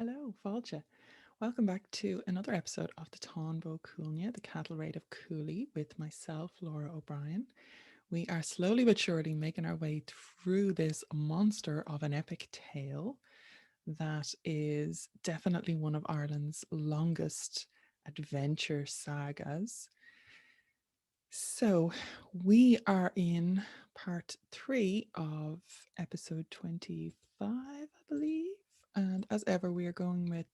Hello, Fáilte. Welcome back to another episode of the Táin Cuailgne, the cattle raid of Cooley, with myself, Lora O'Brien. We are slowly but surely making our way through this monster of an epic tale that is definitely one of Ireland's longest adventure sagas. So, we are in part three of episode 25, I believe. And as ever, we are going with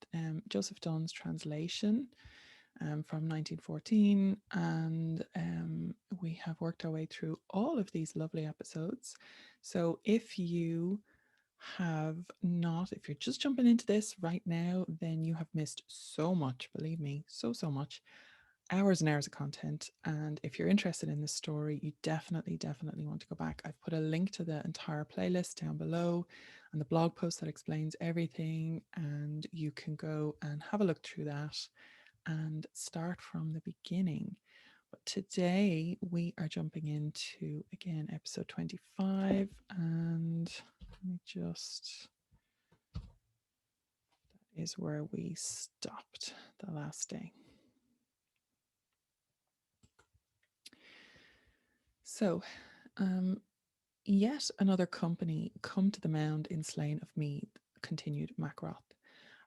Joseph Dunn's translation from 1914. And we have worked our way through all of these lovely episodes. So, if you have not, if you're just jumping into this right now, then you have missed so much, believe me, so much hours and hours of content. And if you're interested in this story, you definitely want to go back. I've put a link to the entire playlist down below and the blog post that explains everything. And you can go and have a look through that and start from the beginning. But today we are jumping into, again, episode 25. And let me just, that is where we stopped the last day. So, yet another company come to the mound in slain of Meath, continued Macroth.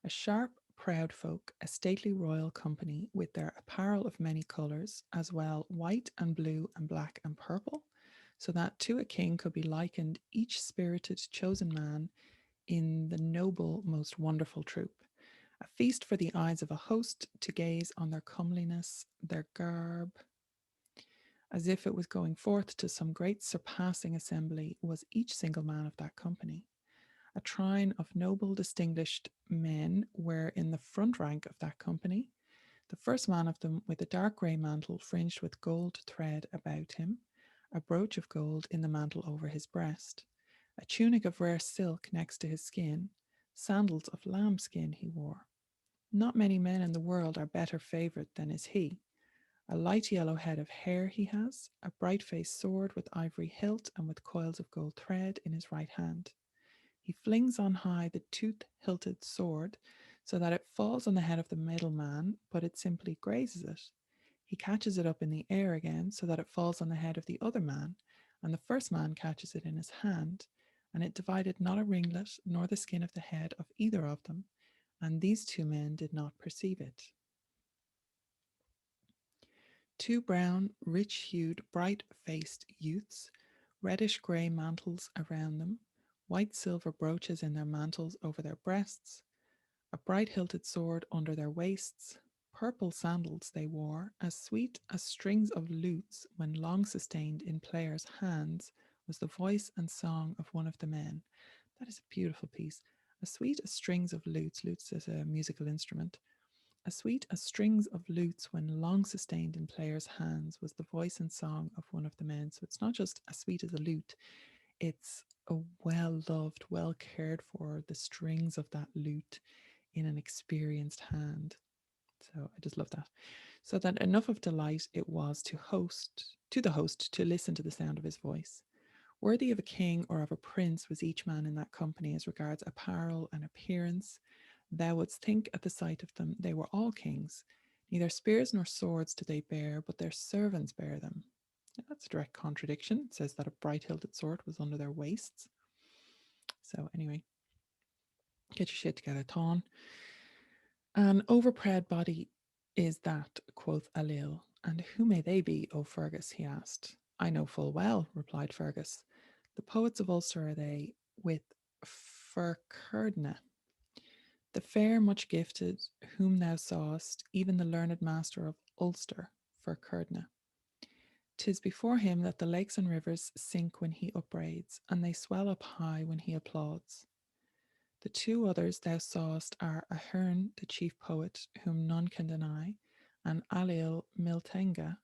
A sharp, proud folk, a stately royal company, with their apparel of many colours, as well white and blue and black and purple, so that to a king could be likened each spirited chosen man in the noble, most wonderful troop. A feast for the eyes of a host to gaze on their comeliness, their garb, as if it was going forth to some great surpassing assembly, was each single man of that company. A trine of noble, distinguished men were in the front rank of that company. The first man of them with a dark grey mantle fringed with gold thread about him, a brooch of gold in the mantle over his breast, a tunic of rare silk next to his skin, sandals of lambskin he wore. Not many men in the world are better favoured than is he. A light yellow head of hair he has, a bright faced sword with ivory hilt and with coils of gold thread in his right hand. He flings on high the tooth hilted sword so that it falls on the head of the middle man, but it simply grazes it. He catches it up in the air again so that it falls on the head of the other man, and the first man catches it in his hand, and it divided not a ringlet nor the skin of the head of either of them, and these two men did not perceive it. Two brown, rich-hued, bright-faced youths, reddish-grey mantles around them, white silver brooches in their mantles over their breasts, a bright-hilted sword under their waists, purple sandals they wore, as sweet as strings of lutes when long sustained in players' hands, was the voice and song of one of the men. That is a beautiful piece. As sweet as strings of lutes, lutes is a musical instrument, as sweet as strings of lutes when long sustained in players' hands was the voice and song of one of the men. So it's not just as sweet as a lute, it's a well loved, well cared for, the strings of that lute in an experienced hand. So I just love that. So that enough of delight it was to the host to listen to the sound of his voice. Worthy of a king or of a prince was each man in that company as regards apparel and appearance. Thou wouldst think at the sight of them they were all kings. Neither spears nor swords did they bear, but their servants bare them. That's a direct contradiction. It says that a bright hilted sword was under their waists. So, anyway, get your shit together, Táin. An overproud body is that, quoth Ailill. And who may they be, O Fergus? He asked. I know full well, replied Fergus. The poets of Ulster are they, with Cuailgne. The fair much gifted, whom thou sawest, even the learned master of Ulster, for Cuailgne. 'Tis before him that the lakes and rivers sink when he upbraids, and they swell up high when he applauds. The two others thou sawest are Aherne, the chief poet, whom none can deny, and Ailill Miltenga,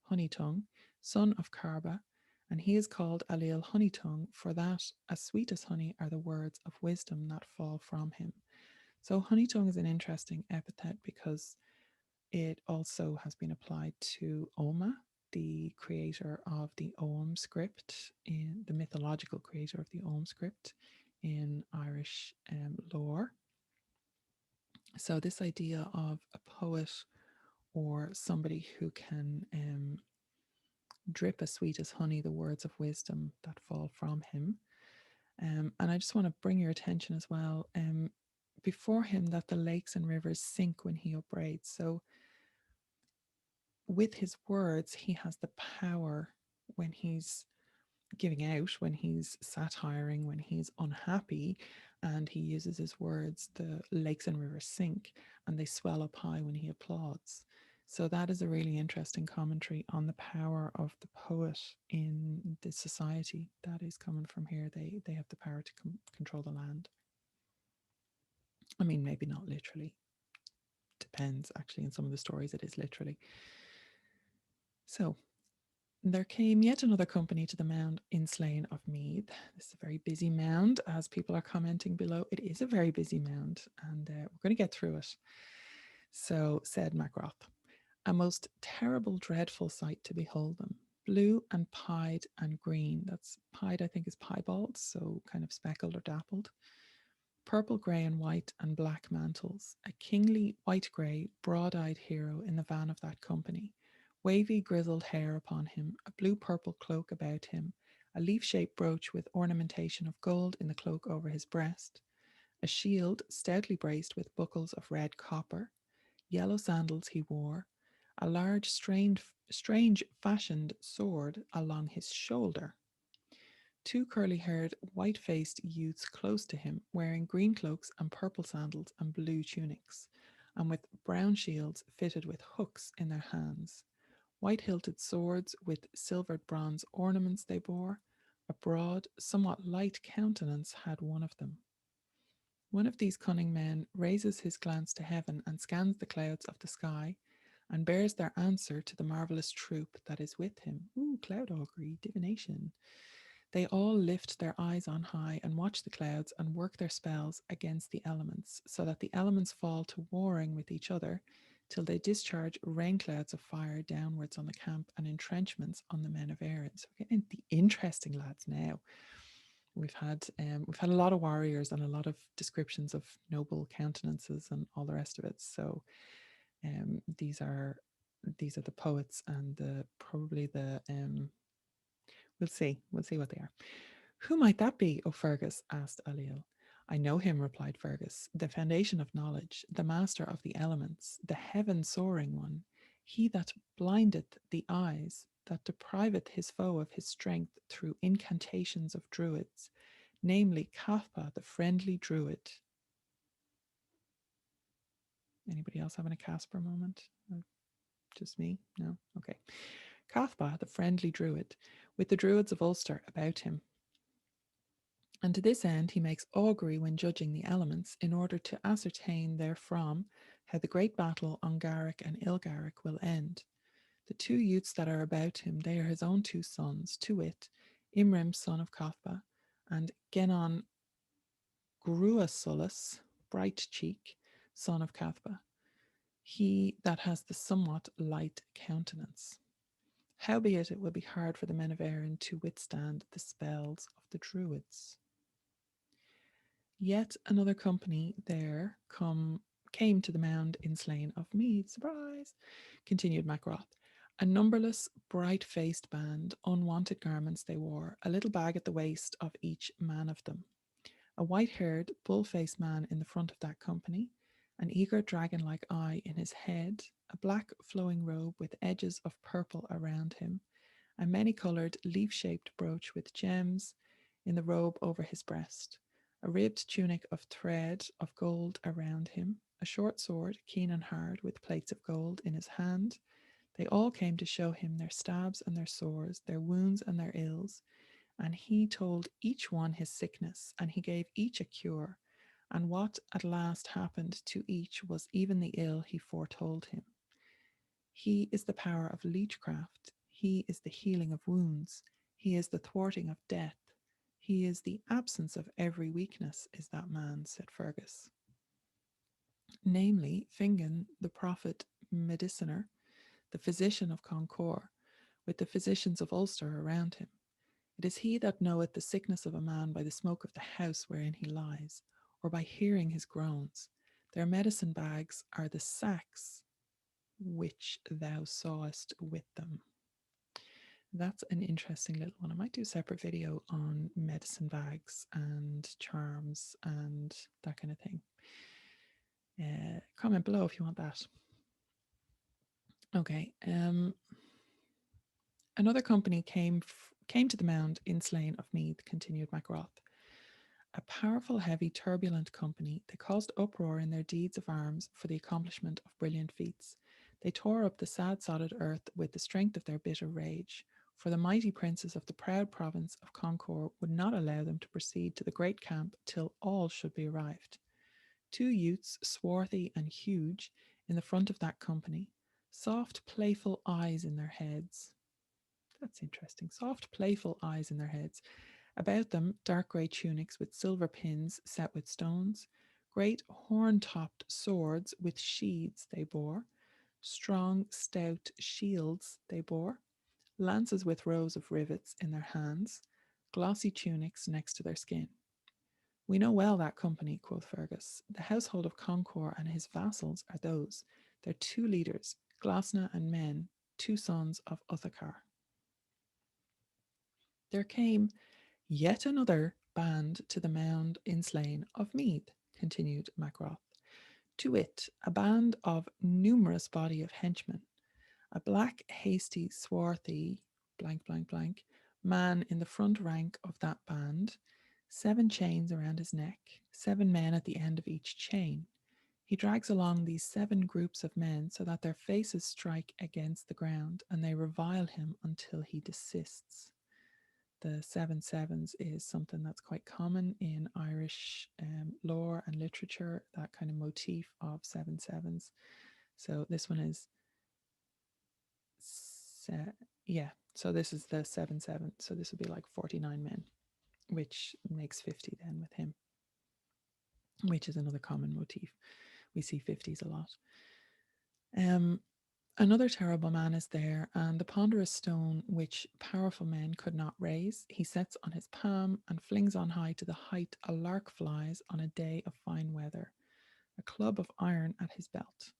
Honeytongue, son of Carba, and he is called Ailill Honeytongue, for that, as sweet as honey, are the words of wisdom that fall from him. So Honeytongue is an interesting epithet because it also has been applied to Oma, the creator of the Ogham script, in the mythological creator of the Ogham script in Irish lore. So, this idea of a poet or somebody who can drip as sweet as honey the words of wisdom that fall from him. And I just want to bring your attention as well, before him, that the lakes and rivers sink when he upbraids. So, with his words, he has the power when he's giving out, when he's satiring, when he's unhappy, and he uses his words, the lakes and rivers sink and they swell up high when he applauds. So that is a really interesting commentary on the power of the poet in the society that is coming from here. They have the power to control the land. I mean, maybe not literally. Depends. Actually, in some of the stories, it is literally. So there came yet another company to the mound in Slane of Meath. This is a very busy mound, as people are commenting below. It is a very busy mound, and we're going to get through it. So said Macroth, a most terrible, dreadful sight to behold them. Blue and pied and green. That's pied, I think, is piebald, so kind of speckled or dappled. Purple, grey, and white and black mantles. A kingly white grey, broad eyed hero in the van of that company. Wavy, grizzled hair upon him, a blue purple cloak about him, a leaf shaped brooch with ornamentation of gold in the cloak over his breast, a shield stoutly braced with buckles of red copper. Yellow sandals he wore, a large, strange fashioned sword along his shoulder. Two curly haired, white faced youths close to him, wearing green cloaks and purple sandals and blue tunics, and with brown shields fitted with hooks in their hands. White hilted swords with silvered bronze ornaments they bore. A broad, somewhat light countenance had one of them. One of these cunning men raises his glance to heaven and scans the clouds of the sky, and bears their answer to the marvellous troop that is with him. Ooh, cloud augury, divination. They all lift their eyes on high and watch the clouds and work their spells against the elements, so that the elements fall to warring with each other till they discharge rain clouds of fire downwards on the camp and entrenchments on the men of Erin. So we're getting the interesting lads now. We've had a lot of warriors and a lot of descriptions of noble countenances and all the rest of it. So these are the poets and the probably the we'll see what they are. Who might that be, O Fergus? Asked Aliel. I know him, replied Fergus, the foundation of knowledge, the master of the elements, the heaven soaring one, he that blindeth the eyes, that depriveth his foe of his strength through incantations of druids, namely Cathpa, the friendly druid. Anybody else having a Casper moment? Just me? No? Okay. Cathpa, the friendly druid, with the druids of Ulster about him. And to this end he makes augury when judging the elements, in order to ascertain therefrom how the great battle on Garrick and Ilgarrick will end. The two youths that are about him, they are his own two sons, to wit, Imrim, son of Cathpa, and Genon Gruasulus, bright cheek, son of Cathpa, he that has the somewhat light countenance. Howbeit it will be hard for the men of Erin to withstand the spells of the Druids. Yet another company there came to the mound in Slane of Meath. Surprise! Continued Macroth. A numberless, bright-faced band, unwanted garments they wore, a little bag at the waist of each man of them. A white-haired, bull-faced man in the front of that company, an eager dragon-like eye in his head, a black flowing robe with edges of purple around him, a many-coloured, leaf-shaped brooch with gems in the robe over his breast, a ribbed tunic of thread of gold around him, a short sword, keen and hard, with plates of gold in his hand. They all came to show him their stabs and their sores, their wounds and their ills, and he told each one his sickness, and he gave each a cure, and what at last happened to each was even the ill he foretold him. He is the power of leechcraft, he is the healing of wounds, he is the thwarting of death, he is the absence of every weakness, is that man, said Fergus. Namely, Fingon, the prophet mediciner, the physician of Concord, with the physicians of Ulster around him. It is he that knoweth the sickness of a man by the smoke of the house wherein he lies, or by hearing his groans. Their medicine bags are the sacks which thou sawest with them. That's an interesting little one. I might do a separate video on medicine bags and charms and that kind of thing. Comment below if you want that. Okay. Another company came to the mound in Slain of Meath, continued Macroth. A powerful, heavy, turbulent company, they caused uproar in their deeds of arms for the accomplishment of brilliant feats. They tore up the sad sodded earth with the strength of their bitter rage, for the mighty princes of the proud province of Concord would not allow them to proceed to the great camp till all should be arrived. Two youths, swarthy and huge, in the front of that company, soft, playful eyes in their heads. That's interesting. Soft, playful eyes in their heads. About them, dark grey tunics with silver pins set with stones. Great horn-topped swords with sheaths they bore. Strong, stout shields they bore. Lances with rows of rivets in their hands. Glossy tunics next to their skin. We know well that company, quoth Fergus. The household of Concord and his vassals are those. Their two leaders, Glasna and Men, two sons of Uthakar. There came yet another band to the mound in Slain of Meath, continued Macroth. To wit, a band of numerous body of henchmen, a black, hasty, swarthy, blank, blank, blank, man in the front rank of that band, 7 chains around his neck, 7 men at the end of each chain. He drags along these 7 groups of men so that their faces strike against the ground, and they revile him until he desists. The 7 sevens is something that's quite common in Irish lore and literature, that kind of motif of 7 sevens. So this one is, so this is the 7-7. So this would be like 49 men, which makes 50 then with him, which is another common motif. We see 50s a lot. Another terrible man is there, and the ponderous stone which powerful men could not raise, he sets on his palm and flings on high to the height a lark flies on a day of fine weather, a club of iron at his belt.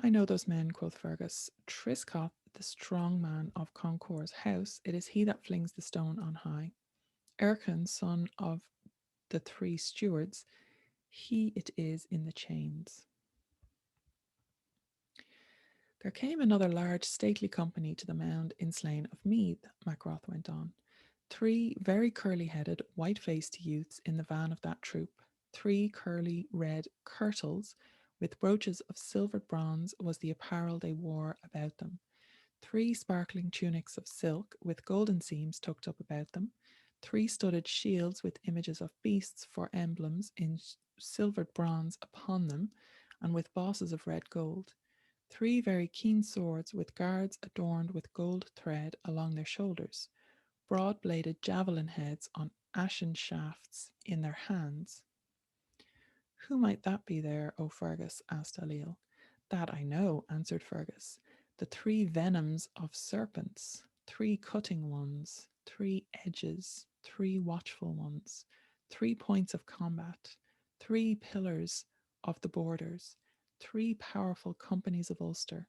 I know those men, quoth Fergus. Triscoth, the strong man of Concord's house, it is he that flings the stone on high. Ercan, son of the 3 stewards, he it is in the chains. There came another large stately company to the mound in Slain of Meath, Macroth went on. 3 very curly-headed, white-faced youths in the van of that troop. 3 curly red kirtles with brooches of silvered bronze was the apparel they wore about them. 3 sparkling tunics of silk with golden seams tucked up about them. 3 studded shields with images of beasts for emblems in silvered bronze upon them and with bosses of red gold. 3 very keen swords with guards adorned with gold thread along their shoulders, broad-bladed javelin heads on ashen shafts in their hands. Who might that be there, O Fergus? Asked Ailill. That I know, answered Fergus. The 3 venoms of serpents, 3 cutting ones, 3 edges, 3 watchful ones, 3 points of combat, 3 pillars of the borders, 3 powerful companies of Ulster,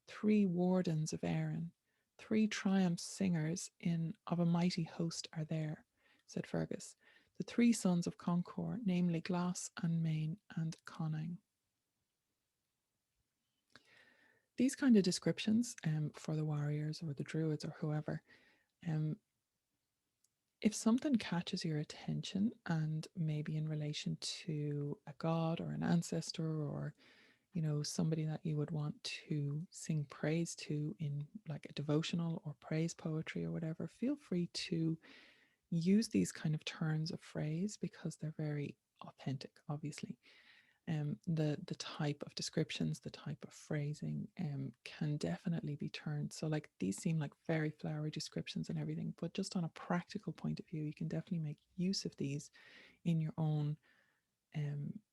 3 wardens of Erin, 3 triumph singers of a mighty host are there, said Fergus. The 3 sons of Concord, namely Glas and Main and Cuailgne. These kind of descriptions for the warriors or the druids or whoever, if something catches your attention and maybe in relation to a god or an ancestor or somebody that you would want to sing praise to in like a devotional or praise poetry or whatever, feel free to use these kind of turns of phrase because they're very authentic, obviously. The type of descriptions, the type of phrasing can definitely be turned. So like these seem like very flowery descriptions and everything, but just on a practical point of view, you can definitely make use of these in your own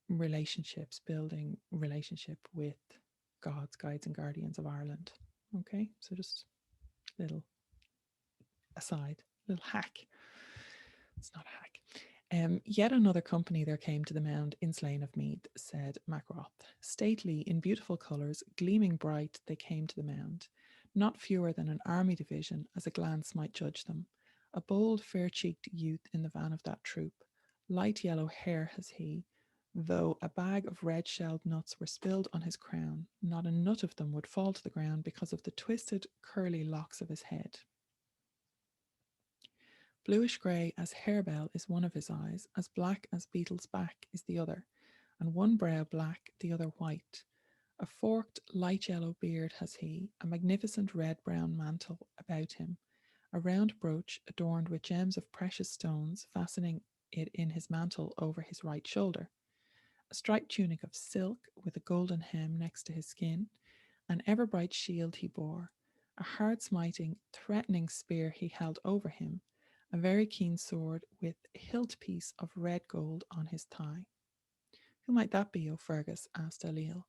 relationships, building relationship with gods, guides and guardians of Ireland. Okay, so just a little aside, little hack. It's not a hack. Yet another company there came to the mound in Slain of Mead, said Macroth. Stately, in beautiful colours, gleaming bright, they came to the mound. Not fewer than an army division, as a glance might judge them. A bold, fair cheeked youth in the van of that troop. Light yellow hair has he, though a bag of red shelled nuts were spilled on his crown. Not a nut of them would fall to the ground because of the twisted, curly locks of his head. Bluish grey as harebell is one of his eyes, as black as beetle's back is the other, and one brow black, the other white. A forked light yellow beard has he, a magnificent red-brown mantle about him, a round brooch adorned with gems of precious stones, fastening it in his mantle over his right shoulder, a striped tunic of silk with a golden hem next to his skin, an ever-bright shield he bore, a hard-smiting, threatening spear he held over him, a very keen sword with a hilt piece of red gold on his thigh. Who might that be, O Fergus? Asked Ailill.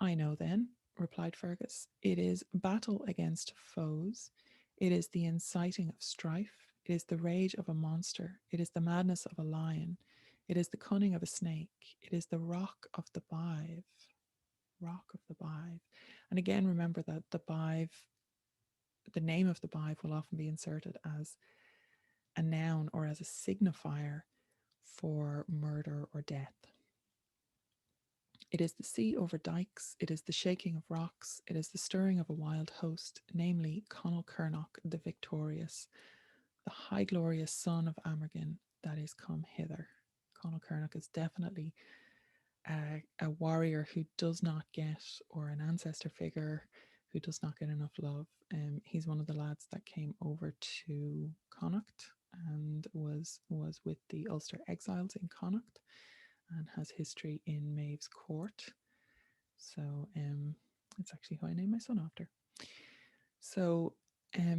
I know then, replied Fergus. It is battle against foes. It is the inciting of strife. It is the rage of a monster. It is the madness of a lion. It is the cunning of a snake. It is the rock of the bive. Rock of the bive. And again, remember that the bive, the name of the bive will often be inserted as a noun or as a signifier for murder or death. It is the sea over dikes, it is the shaking of rocks, it is the stirring of a wild host, namely Conall Cernach the victorious, the high glorious son of Amergin that is come hither. Conall Cernach is definitely a warrior who does not get, or an ancestor figure who does not get enough love. He's one of the lads that came over to Connacht and was with the Ulster exiles in Connacht and has history in Maeve's court. So it's actually who I named my son after. So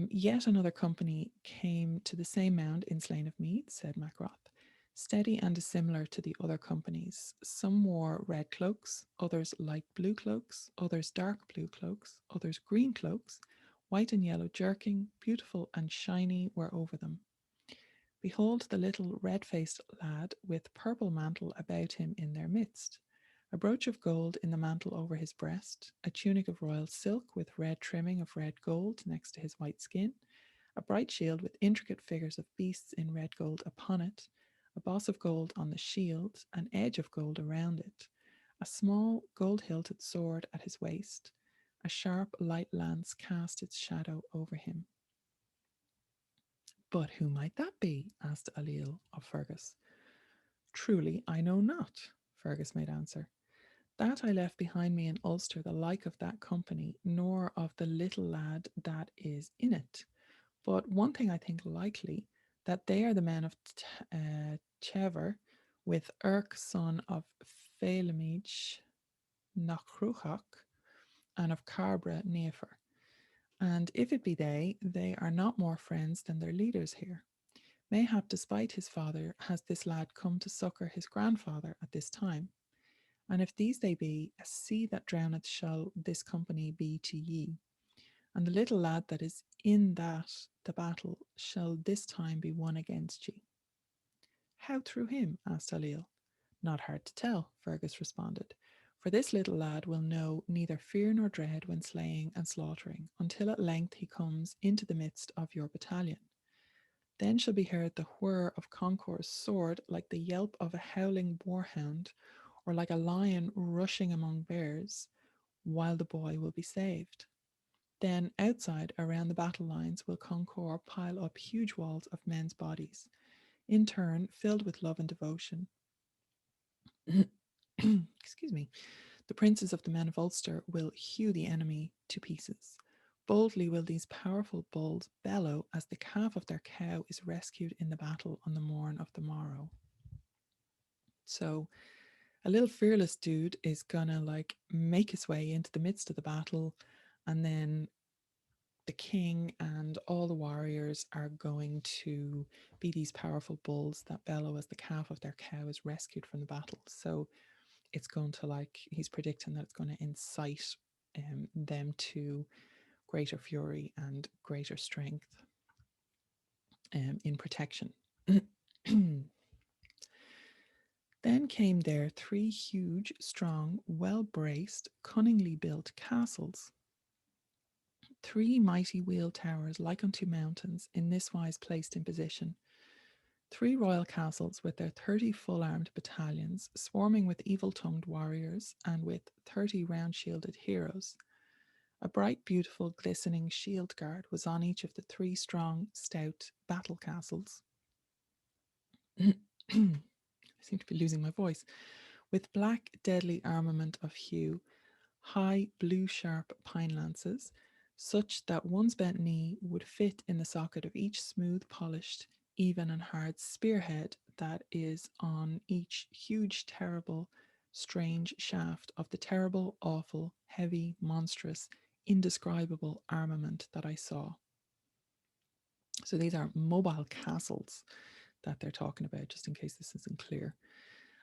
yet another company came to the same mound in Slain of Mead, said Macroth, steady and dissimilar to the other companies. Some wore red cloaks, others light blue cloaks, others dark blue cloaks, others green cloaks, white and yellow jerking, beautiful and shiny, were over them. Behold the little red-faced lad with purple mantle about him in their midst, a brooch of gold in the mantle over his breast, a tunic of royal silk with red trimming of red gold next to his white skin, a bright shield with intricate figures of beasts in red gold upon it, a boss of gold on the shield, an edge of gold around it, a small gold-hilted sword at his waist, a sharp light lance cast its shadow over him. But who might that be? Asked Ailill of Fergus. Truly, I know not, Fergus made answer. That I left behind me in Ulster the like of that company, nor of the little lad that is in it. But one thing I think likely, that they are the men of Chever, with Erc son of Phalamich Nachruchach, and of Carbra Nefer. And if it be they, they are not more friends than their leaders here. Mayhap, despite his father, has this lad come to succour his grandfather at this time. And if these they be, a sea that drowneth shall this company be to ye. And the little lad that is in that the battle shall this time be won against ye. How through him? Asked Ailill. Not hard to tell, Fergus responded. For this little lad will know neither fear nor dread when slaying and slaughtering, until at length he comes into the midst of your battalion. Then shall be heard the whir of Concor's sword like the yelp of a howling boarhound, or like a lion rushing among bears, while the boy will be saved. Then outside, around the battle lines, will Concor pile up huge walls of men's bodies, in turn filled with love and devotion. Excuse me. The princes of the men of Ulster will hew the enemy to pieces. Boldly will these powerful bulls bellow as the calf of their cow is rescued in the battle on the morn of the morrow. So a little fearless dude is gonna like make his way into the midst of the battle, and then the king and all the warriors are going to be these powerful bulls that bellow as the calf of their cow is rescued from the battle. So it's going to, like, he's predicting that it's going to incite them to greater fury and greater strength in protection. Then came there 3 huge, strong, well braced, cunningly built castles, 3 mighty wheel towers like unto mountains, in this wise placed in position. 3 royal castles with their 30 full-armed battalions, swarming with evil-tongued warriors and with 30 round-shielded heroes. A bright, beautiful, glistening shield guard was on each of the 3 strong, stout battle castles. I seem to be losing my voice. With black, deadly armament of hue, high, blue, sharp pine lances, such that one's bent knee would fit in the socket of each smooth, polished, even and hard spearhead that is on each huge, terrible, strange shaft of the terrible, awful, heavy, monstrous, indescribable armament that I saw. So these are mobile castles that they're talking about, just in case this isn't clear.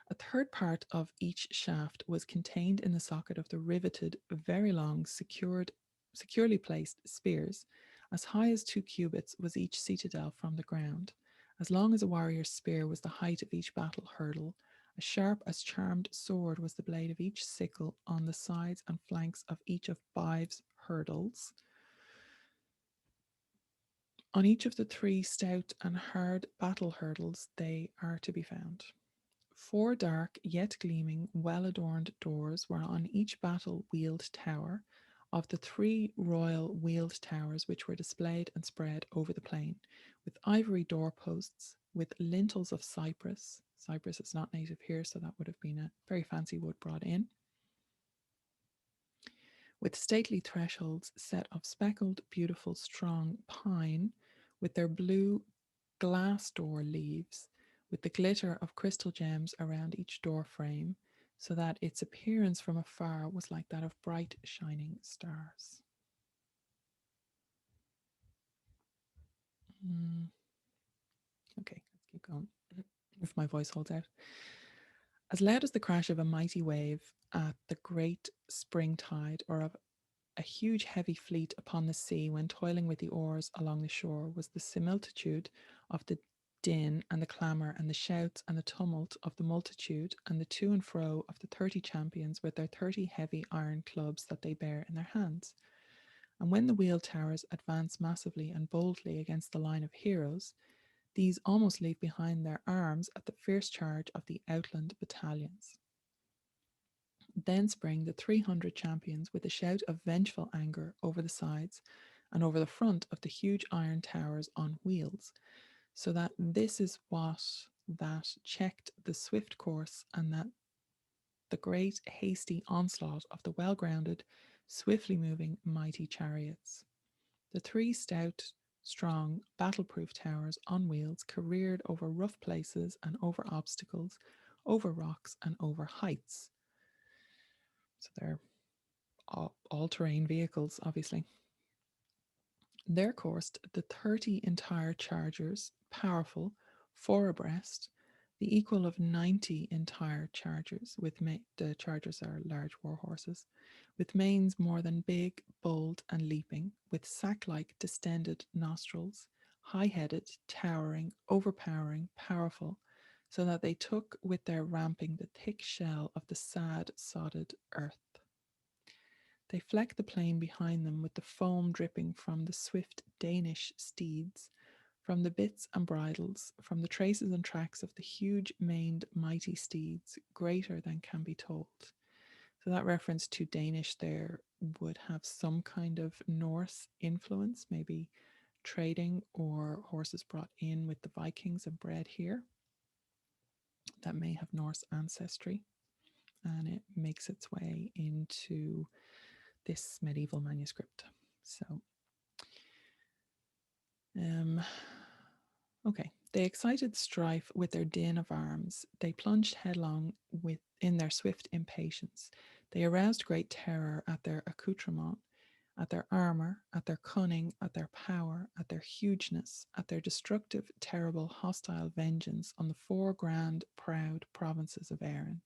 A third part of each shaft was contained in the socket of the riveted, very long, securely placed spears. As high as 2 cubits was each citadel from the ground. As long as a warrior's spear was the height of each battle hurdle. As sharp as charmed sword was the blade of each sickle on the sides and flanks of each of 5's hurdles. On each of the 3 stout and hard battle hurdles they are to be found. 4 dark, yet gleaming, well-adorned doors were on each battle-wheeled tower of the 3 royal wheeled towers which were displayed and spread over the plain, with ivory doorposts, with lintels of cypress. Cypress is not native here, so that would have been a very fancy wood brought in. With stately thresholds set of speckled, beautiful, strong pine, with their blue glass door leaves, with the glitter of crystal gems around each door frame, so that its appearance from afar was like that of bright, shining stars. Okay, let's keep going. If my voice holds out. As loud as the crash of a mighty wave at the great spring tide, or of a huge heavy fleet upon the sea when toiling with the oars along the shore, was the similitude of the din and the clamour and the shouts and the tumult of the multitude and the to and fro of the 30 champions with their 30 heavy iron clubs that they bear in their hands. And when the wheel towers advance massively and boldly against the line of heroes, these almost leave behind their arms at the fierce charge of the outland battalions. Then spring the 300 champions with a shout of vengeful anger over the sides and over the front of the huge iron towers on wheels, so that this is what that checked the swift course and that the great hasty onslaught of the well-grounded, swiftly moving mighty chariots. The 3 stout, strong, battle-proof towers on wheels careered over rough places and over obstacles, over rocks and over heights. So they're all-terrain vehicles, obviously. There coursed the 30 entire chargers, powerful, 4 abreast, the equal of 90 entire chargers, the chargers are large war horses, with manes more than big, bold, and leaping, with sack-like distended nostrils, high-headed, towering, overpowering, powerful, so that they took with their ramping the thick shell of the sad, sodded earth. They flecked the plain behind them with the foam dripping from the swift Danish steeds, from the bits and bridles, from the traces and tracks of the huge maned mighty steeds, greater than can be told. So that reference to Danish there would have some kind of Norse influence, maybe trading or horses brought in with the Vikings and bred here. That may have Norse ancestry, and it makes its way into this medieval manuscript. So, okay. They excited strife with their din of arms. They plunged headlong in their swift impatience. They aroused great terror at their accoutrement, at their armour, at their cunning, at their power, at their hugeness, at their destructive, terrible, hostile vengeance on the 4 grand, proud provinces of Erin.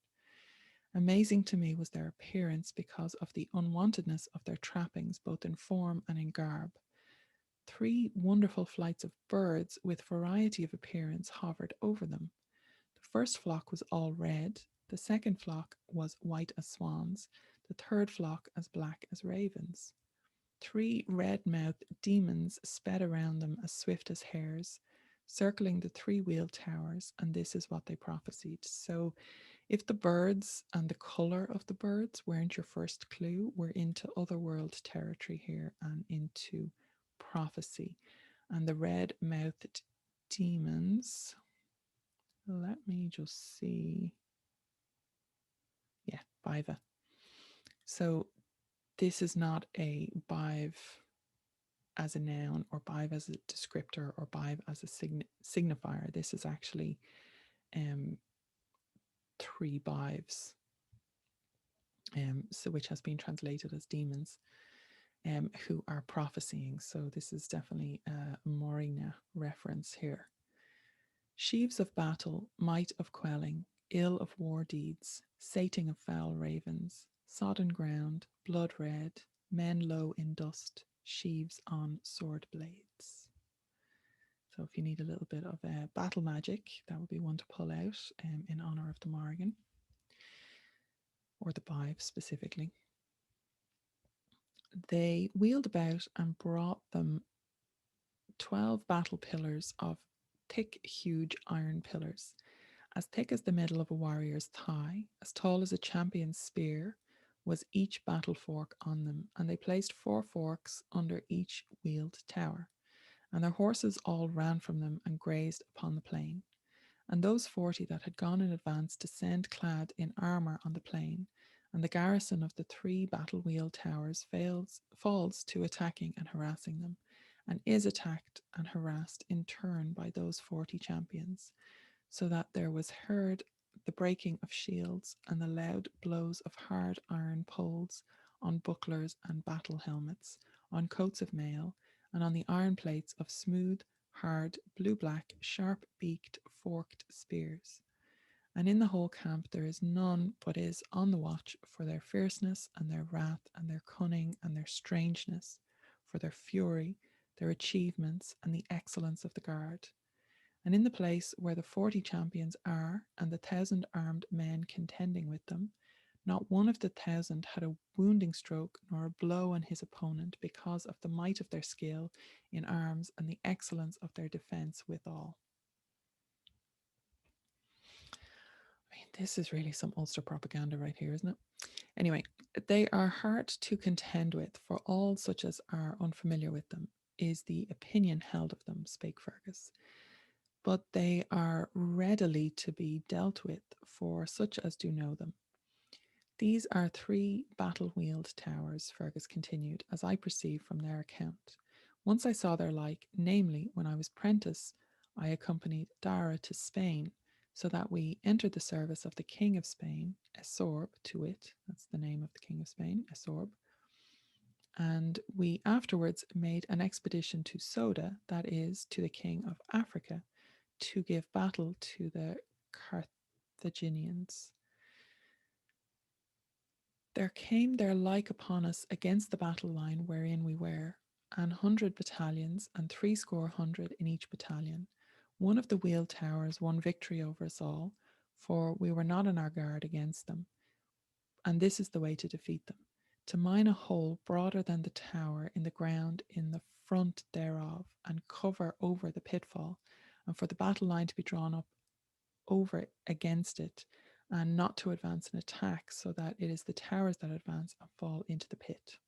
Amazing to me was their appearance because of the unwontedness of their trappings, both in form and in garb. 3 wonderful flights of birds with variety of appearance hovered over them. The first flock was all red, the second flock was white as swans, the third flock as black as ravens. Three red-mouthed demons sped around them as swift as hares, circling the three-wheeled towers, and this is what they prophesied. So if the birds and the colour of the birds weren't your first clue, we're into otherworld territory here and into prophecy. And the red-mouthed demons, let me just see. Yeah, Biva. So this is not a bive as a noun or bive as a descriptor or bive as a signifier. This is actually um, three bives, so which has been translated as demons, who are prophesying. So this is definitely a Morina reference here. Sheaves of battle, might of quelling, ill of war deeds, sating of foul ravens, sodden ground, blood red, men low in dust, sheaves on sword blades. So if you need a little bit of battle magic, that would be one to pull out in honour of the Morrigan, or the Bive specifically. They wheeled about and brought them 12 battle pillars of thick, huge iron pillars, as thick as the middle of a warrior's thigh, as tall as a champion's spear, was each battle fork on them, and they placed 4 forks under each wheeled tower, and their horses all ran from them and grazed upon the plain. And those 40 that had gone in advance descend clad in armour on the plain, and the garrison of the 3 battle-wheel towers falls to attacking and harassing them, and is attacked and harassed in turn by those 40 champions, so that there was heard the breaking of shields and the loud blows of hard iron poles on bucklers and battle helmets, on coats of mail, and on the iron plates of smooth, hard, blue-black, sharp-beaked, forked spears. And in the whole camp there is none but is on the watch for their fierceness and their wrath and their cunning and their strangeness, for their fury, their achievements, and the excellence of the guard. And in the place where the 40 champions are, and the 1,000 armed men contending with them, not one of the 1,000 had a wounding stroke nor a blow on his opponent, because of the might of their skill in arms and the excellence of their defence withal. I mean, this is really some Ulster propaganda right here, isn't it? Anyway, they are hard to contend with, for all such as are unfamiliar with them, is the opinion held of them, spake Fergus. But they are readily to be dealt with for such as do know them. These are 3 battle-wheeled towers, Fergus continued, as I perceive from their account. Once I saw their like, namely, when I was prentice, I accompanied Dara to Spain, so that we entered the service of the King of Spain, Esorb, to wit, that's the name of the King of Spain, Esorb, and we afterwards made an expedition to Soda, that is, to the King of Africa, to give battle to the Carthaginians. There came their like upon us against the battle line wherein we were, 100 battalions, and 300 in each battalion. One of the wheel towers won victory over us all, for we were not on our guard against them. And this is the way to defeat them: to mine a hole broader than the tower in the ground in the front thereof, and cover over the pitfall, and for the battle line to be drawn up over against it, and not to advance and attack, so that it is the towers that advance and fall into the pit.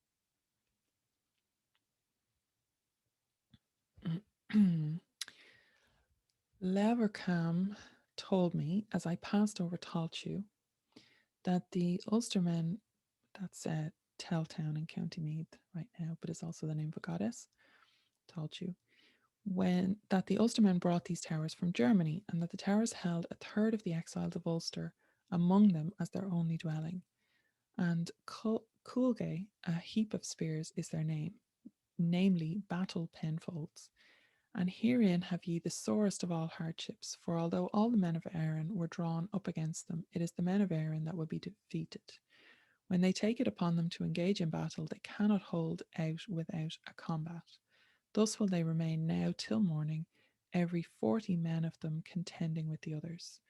Levercam told me, as I passed over Talchew, that the Ulstermen, that's Telltown in County Meath right now, but it's also the name of a goddess, Talchew, when that the Ulstermen brought these towers from Germany, and that the towers held a third of the exiles of Ulster among them as their only dwelling. And Cooley, a heap of spears, is their name, namely battle penfolds. And herein have ye the sorest of all hardships, for although all the men of Erin were drawn up against them, it is the men of Erin that will be defeated. When they take it upon them to engage in battle, they cannot hold out without a combat. Thus will they remain now till morning, every 40 men of them contending with the others.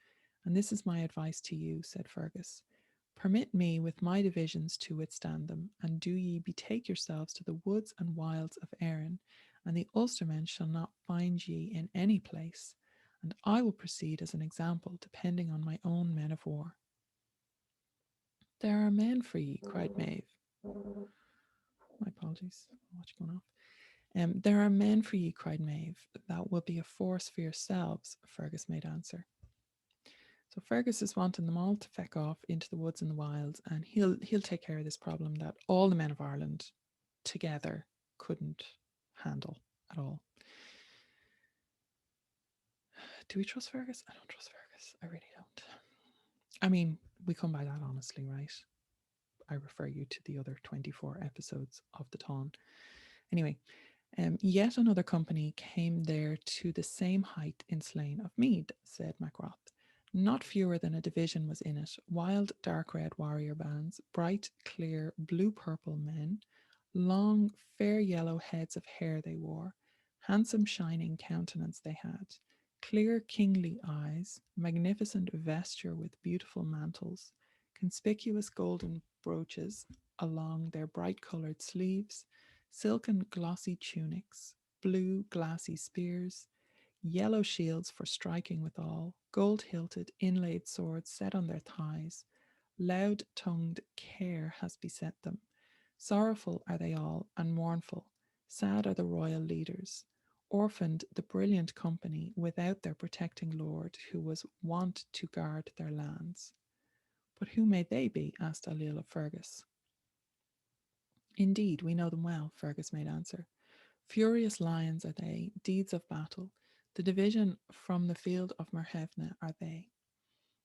And this is my advice to you, said Fergus. Permit me with my divisions to withstand them, and do ye betake yourselves to the woods and wilds of Erin, and the Ulstermen shall not find ye in any place, and I will proceed as an example, depending on my own men of war. There are men for ye, cried Maeve. My apologies, what's going off? There are men for ye, cried Maeve. That will be a force for yourselves, Fergus made answer. So Fergus is wanting them all to feck off into the woods and the wilds, and he'll take care of this problem that all the men of Ireland together couldn't handle at all. Do we trust Fergus? I don't trust Fergus. I really don't. I mean, we come by that honestly, right? I refer you to the other 24 episodes of the Táin. Anyway, yet another company came there to the same height in Slane of Mead, said Macroth. Not fewer than a division was in it, wild dark red warrior bands, bright clear blue purple men, long fair yellow heads of hair they wore, handsome shining countenance they had, clear kingly eyes, magnificent vesture with beautiful mantles, conspicuous golden brooches along their bright coloured sleeves, silken glossy tunics, blue glassy spears, yellow shields for striking withal, gold hilted inlaid swords set on their thighs. Loud tongued care has beset them. Sorrowful are they all, and mournful. Sad are the royal leaders. Orphaned the brilliant company without their protecting lord, who was wont to guard their lands. But who may they be? Asked Ailill of Fergus. Indeed, we know them well, Fergus made answer. Furious lions are they, deeds of battle. The division from the field of Merhevna are they.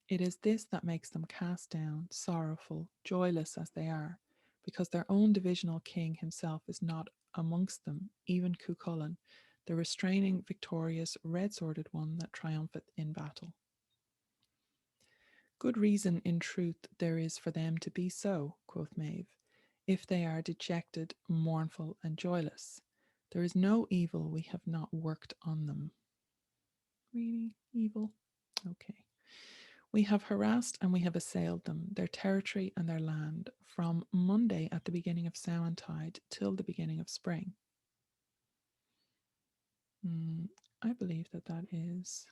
It is this that makes them cast down, sorrowful, joyless as they are, because their own divisional king himself is not amongst them, even Cuchulainn, the restraining, victorious, red-sworded one that triumpheth in battle. Good reason, in truth, there is for them to be so, quoth Maeve, if they are dejected, mournful, and joyless. There is no evil we have not worked on them. Really? Evil? Okay. We have harassed and we have assailed them, their territory and their land, from Monday at the beginning of Samhain till the beginning of spring. I believe that is...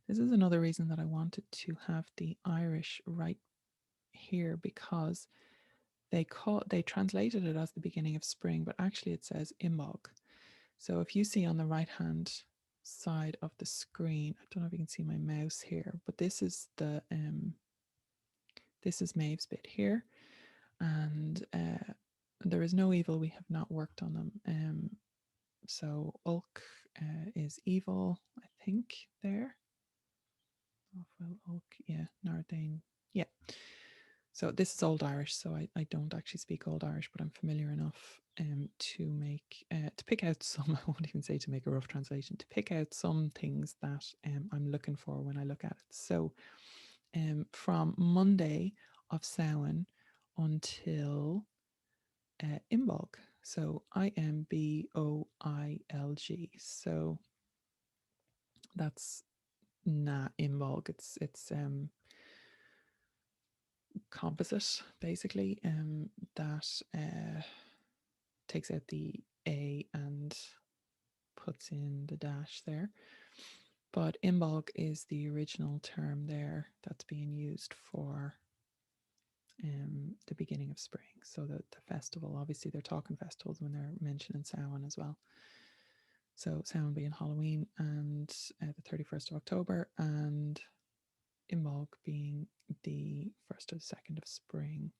This is another reason that I wanted to have the Irish right here, because they translated it as the beginning of spring, but actually it says Imbolc. So if you see on the right hand side of the screen, I don't know if you can see my mouse here, but this is Maeve's bit here, and there is no evil we have not worked on them. So Ulk is evil, I think, there. Well, Ulk, yeah, Nardain, yeah. So this is Old Irish, so I don't actually speak Old Irish, but I'm familiar enough to pick out some, I won't even say to make a rough translation, to pick out some things that I'm looking for when I look at it. So from Monday of Samhain until Imbolc, so Imboilg. So that's Imbolc. It's composite, basically, that takes out the A and puts in the dash there. But Imbolc is the original term there that's being used for the beginning of spring. So the festival, obviously they're talking festivals when they're mentioning Samhain as well. So Samhain being Halloween and the 31st of October, and Imbolc being the 1st or 2nd of spring.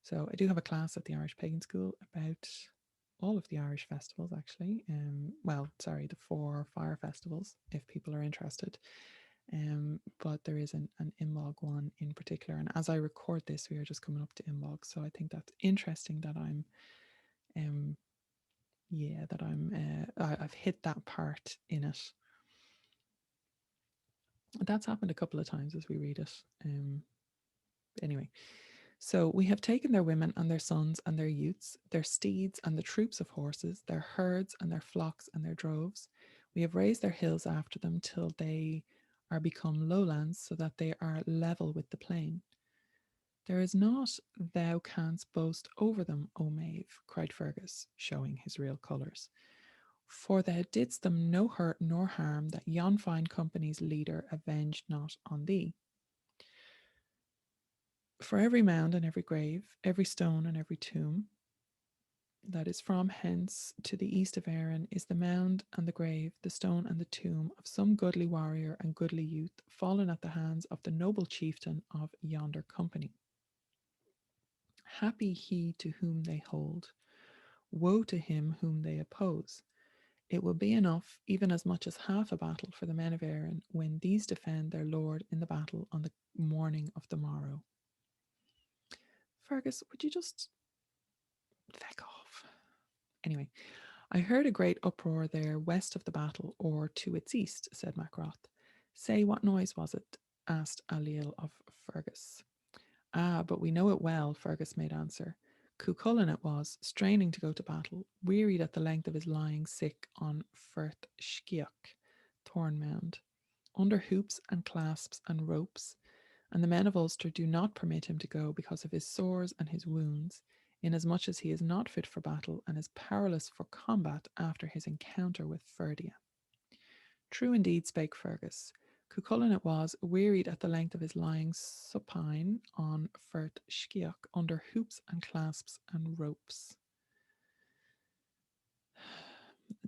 So I do have a class at the Irish Pagan School about all of the Irish festivals, actually. The 4 fire festivals, if people are interested. But there is an Imbolc one in particular. And as I record this, we are just coming up to Imbolc. So I think that's interesting that I've hit that part in it. That's happened a couple of times as we read it. Anyway. So we have taken their women and their sons and their youths, their steeds and the troops of horses, their herds and their flocks and their droves. We have raised their hills after them till they are become lowlands so that they are level with the plain. There is not thou canst boast over them, O Maeve, cried Fergus, showing his real colours. For thou didst them no hurt nor harm that yon fine company's leader avenged not on thee. For every mound and every grave, every stone and every tomb, that is from hence to the east of Erin is the mound and the grave, the stone and the tomb of some goodly warrior and goodly youth, fallen at the hands of the noble chieftain of yonder company. Happy he to whom they hold, woe to him whom they oppose. It will be enough, even as much as half a battle for the men of Erin, when these defend their lord in the battle on the morning of the morrow. Fergus, would you just feck off? Anyway, I heard a great uproar there west of the battle, or to its east, said Macroth. Say, what noise was it? Asked Aliel of Fergus. Ah, but we know it well, Fergus made answer. Cuchulainn it was, straining to go to battle, wearied at the length of his lying sick on Firth Sciach, Thorn Mound, under hoops and clasps and ropes, and the men of Ulster do not permit him to go because of his sores and his wounds, inasmuch as he is not fit for battle and is powerless for combat after his encounter with Ferdia. True indeed, spake Fergus. Cuchulainn it was, wearied at the length of his lying supine on Firth Sciach, under hoops and clasps and ropes.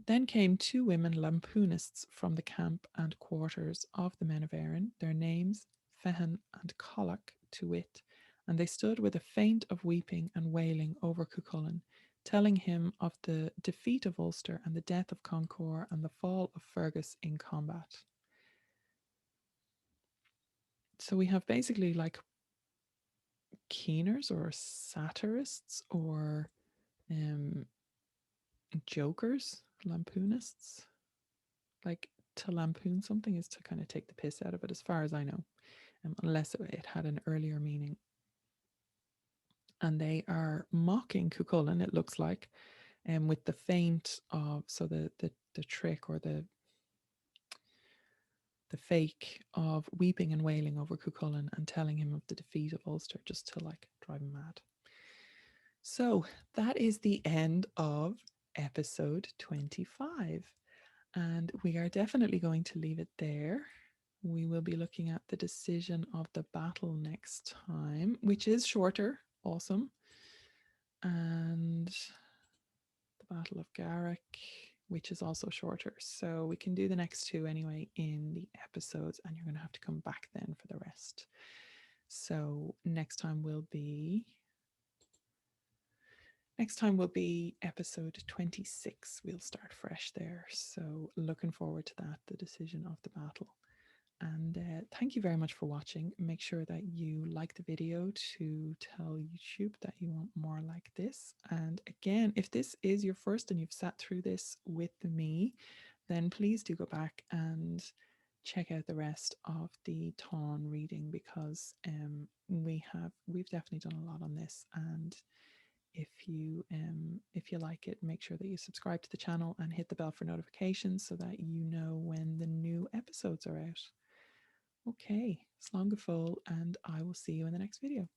Then came two women lampoonists from the camp and quarters of the men of Erin, their names Fehan and Colac, to wit, and they stood with a feint of weeping and wailing over Cuchulainn, telling him of the defeat of Ulster and the death of Concord and the fall of Fergus in combat. So we have basically like keeners or satirists or um, jokers, lampoonists. Like to lampoon something is to kind of take the piss out of it, as far as I know, unless it had an earlier meaning. And they are mocking Cuchulainn, it looks like, with the feint of, so the trick or the fake of weeping and wailing over Cuchulainn and telling him of the defeat of Ulster just to like drive him mad. So that is the end of episode 25. And we are definitely going to leave it there. We will be looking at the decision of the battle next time, which is shorter. Awesome. And the Battle of Garrick, which is also shorter. So we can do the next two anyway in the episodes, and you're going to have to come back then for the rest. So next time will be episode 26. We'll start fresh there. So looking forward to that, the decision of the battle. And thank you very much for watching. Make sure that you like the video to tell YouTube that you want more like this. And again, if this is your first and you've sat through this with me, then please do go back and check out the rest of the Táin reading, because we've definitely done a lot on this. And if you like it, make sure that you subscribe to the channel and hit the bell for notifications so that you know when the new episodes are out. Okay, slán go fóill, and I will see you in the next video.